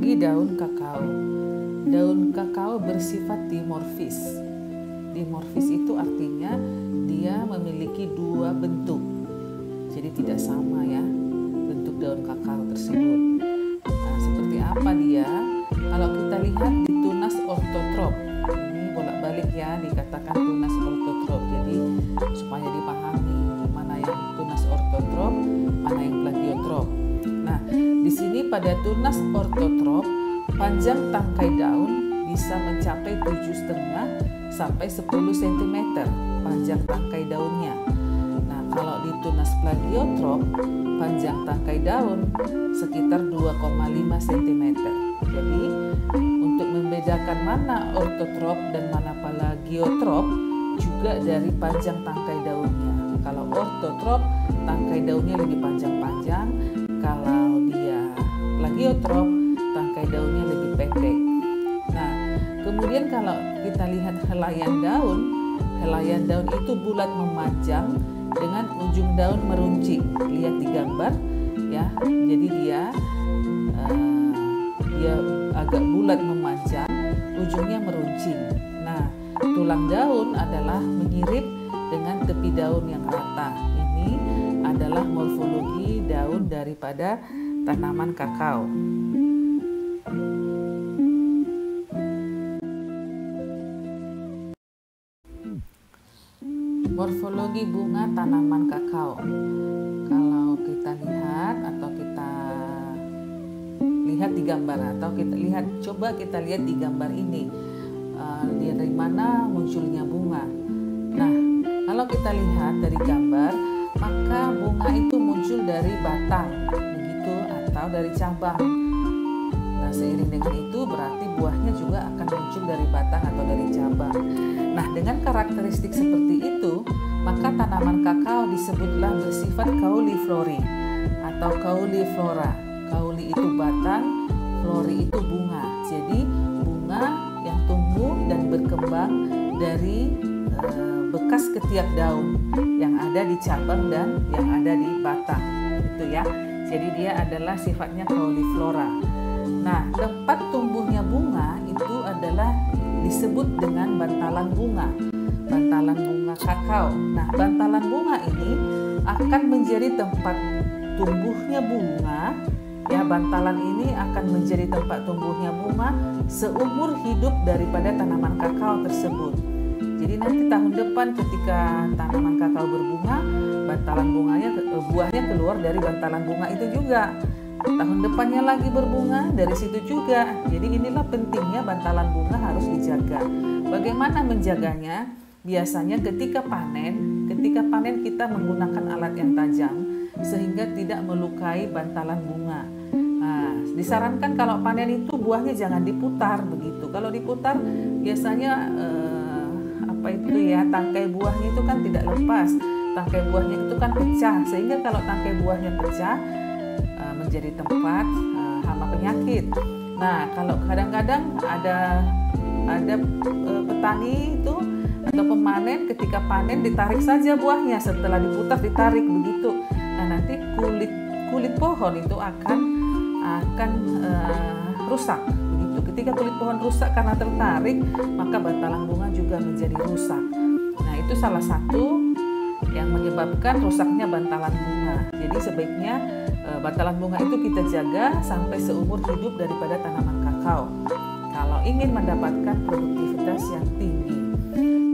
Morfologi daun kakao. Daun kakao bersifat dimorfis. Dimorfis itu artinya dia memiliki dua bentuk. Jadi tidak sama ya bentuk daun kakao tersebut. Nah, seperti apa dia? Kalau kita lihat di tunas ortotrop, ini bolak-balik ya dikatakan tunas ortotrop. Jadi supaya dipahami mana yang tunas ortotrop, mana yang plagiotrop. Nah, di sini pada tunas ortotrop, panjang tangkai daun bisa mencapai 7,5 sampai 10 cm panjang tangkai daunnya. Nah, kalau di tunas plagiotrop, panjang tangkai daun sekitar 2,5 cm. Jadi, untuk membedakan mana ortotrop dan mana plagiotrop juga dari panjang tangkai daunnya. Kalau ortotrop, tangkai daunnya lebih panjang-panjang. Kalau dia plagiotrop, tangkai daunnya lebih pendek. Nah, kemudian kalau kita lihat helaian daun itu bulat memanjang dengan ujung daun meruncing. Lihat di gambar ya. Jadi dia agak bulat memanjang, ujungnya meruncing. Nah, tulang daun adalah menyirip dengan tepi daun yang rata. Ini adalah morfologi daun daripada tanaman kakao. Morfologi bunga tanaman kakao. Kalau kita lihat atau kita lihat di gambar atau coba kita lihat di gambar ini dari mana munculnya bunga. Nah, kalau kita lihat dari gambar, maka bunga itu muncul dari batang begitu atau dari cabang. Nah, seiring dengan itu berarti buahnya juga akan muncul dari batang atau dari cabang. Nah, dengan karakteristik seperti itu, maka tanaman kakao disebutlah bersifat cauliflori atau cauliflora. Cauli itu batang, flori itu bunga. Jadi bunga yang tumbuh dan berkembang dari bekas ketiak daun yang ada di cabang dan yang ada di batang. Itu ya. Jadi dia adalah sifatnya cauliflora. Nah, tempat tumbuhnya bunga itu adalah disebut dengan bantalan bunga. Bantalan bunga kakao. Nah, bantalan bunga ini akan menjadi tempat tumbuhnya bunga. Ya, bantalan ini akan menjadi tempat tumbuhnya bunga seumur hidup daripada tanaman kakao tersebut. Jadi nanti tahun depan ketika tanaman kakao berbunga, bantalan buahnya keluar dari bantalan bunga itu juga. Tahun depannya lagi berbunga dari situ juga. Jadi inilah pentingnya bantalan bunga harus dijaga. Bagaimana menjaganya? Biasanya ketika panen kita menggunakan alat yang tajam sehingga tidak melukai bantalan bunga. Nah, disarankan kalau panen itu buahnya jangan diputar begitu. Kalau diputar biasanya tangkai buahnya itu kan tidak lepas. Tangkai buahnya itu kan pecah, sehingga kalau tangkai buahnya pecah menjadi tempat hama penyakit. Nah, kalau kadang-kadang ada petani itu atau pemanen ketika panen ditarik saja buahnya, setelah diputar ditarik begitu. Nah, nanti kulit pohon itu akan rusak begitu. Ketika kulit pohon rusak karena tertarik, maka bantalan bunga juga menjadi rusak. Nah, itu salah satu yang menyebabkan rusaknya bantalan bunga. Jadi sebaiknya bantalan bunga itu kita jaga sampai seumur hidup daripada tanaman kakao kalau ingin mendapatkan produktivitas yang tinggi.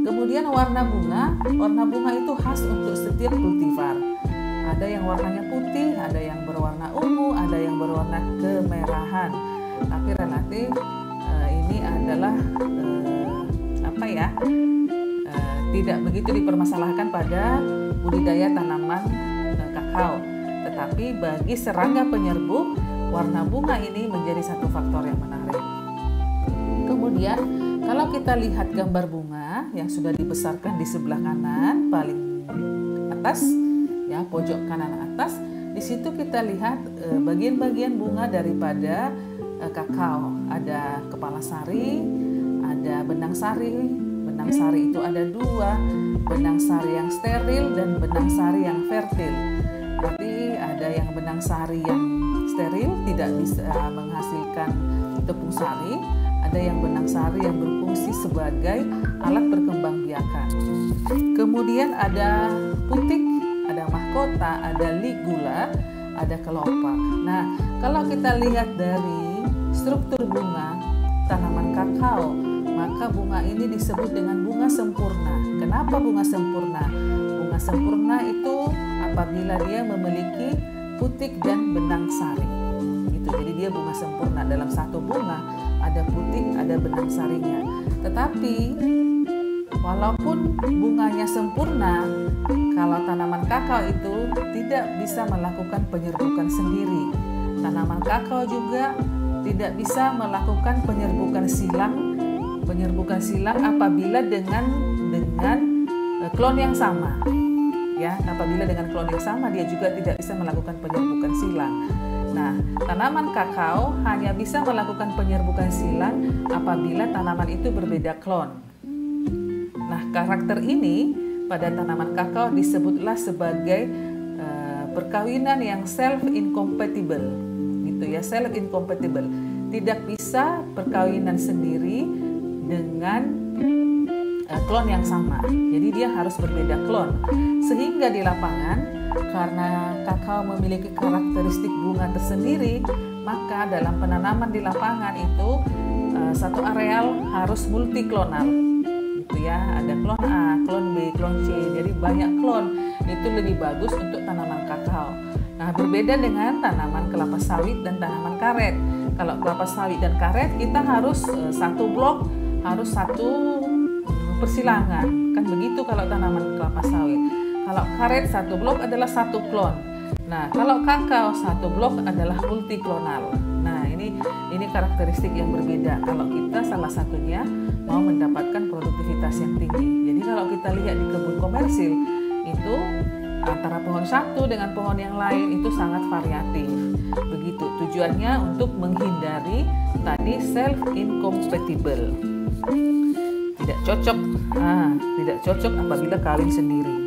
Kemudian warna bunga itu khas untuk setiap kultivar. Ada yang warnanya putih, ada yang berwarna ungu, ada yang berwarna kemerahan. Tapi relatif ini adalah tidak begitu dipermasalahkan pada budidaya tanaman kakao. Tetapi bagi serangga penyerbuk, warna bunga ini menjadi satu faktor yang menarik. Kemudian kalau kita lihat gambar bunga yang sudah dibesarkan di sebelah kanan paling atas, ya pojok kanan atas, di situ kita lihat bagian-bagian bunga daripada kakao. Ada kepala sari, ada benang sari. Benang sari itu ada dua, benang sari yang steril dan benang sari yang fertil. Berarti ada yang benang sari yang steril, tidak bisa menghasilkan tepung sari. Ada yang benang sari yang berfungsi sebagai alat perkembangbiakan. Kemudian ada putik, ada mahkota, ada ligula, ada kelopak. Nah, kalau kita lihat dari struktur bunga tanaman kakao, maka bunga ini disebut dengan bunga sempurna. Kenapa bunga sempurna? Bunga sempurna itu apabila dia memiliki putik dan benang sari. Gitu. Jadi dia bunga sempurna. Dalam satu bunga ada putik, ada benang sarinya. Tetapi walaupun bunganya sempurna, kalau tanaman kakao itu tidak bisa melakukan penyerbukan sendiri. Tanaman kakao juga tidak bisa melakukan penyerbukan silang apabila dengan klon yang sama. Ya, apabila dengan klon yang sama dia juga tidak bisa melakukan penyerbukan silang. Nah, tanaman kakao hanya bisa melakukan penyerbukan silang apabila tanaman itu berbeda klon. Nah, karakter ini pada tanaman kakao disebutlah sebagai perkawinan yang self-incompatible. Gitu ya, self-incompatible. Tidak bisa perkawinan sendiri dengan klon yang sama. Jadi dia harus berbeda klon. Sehingga di lapangan, karena kakao memiliki karakteristik bunga tersendiri, maka dalam penanaman di lapangan itu satu areal harus multiklonal. Gitu ya, ada klon A, klon B, klon C. Jadi banyak klon. Itu lebih bagus untuk tanaman kakao. Nah, berbeda dengan tanaman kelapa sawit dan tanaman karet. Kalau kelapa sawit dan karet kita harus satu blok, harus satu persilangan. Kan begitu kalau tanaman kelapa sawit. Kalau karet satu blok adalah satu klon. Nah, kalau kakao satu blok adalah multiklonal. Nah, ini karakteristik yang berbeda. Kalau kita salah satunya mau mendapatkan produktivitas yang tinggi. Jadi kalau kita lihat di kebun komersil itu antara pohon satu dengan pohon yang lain itu sangat variatif. Begitu tujuannya untuk menghindari tadi self-incompatible. Tidak cocok apabila kawin sendiri.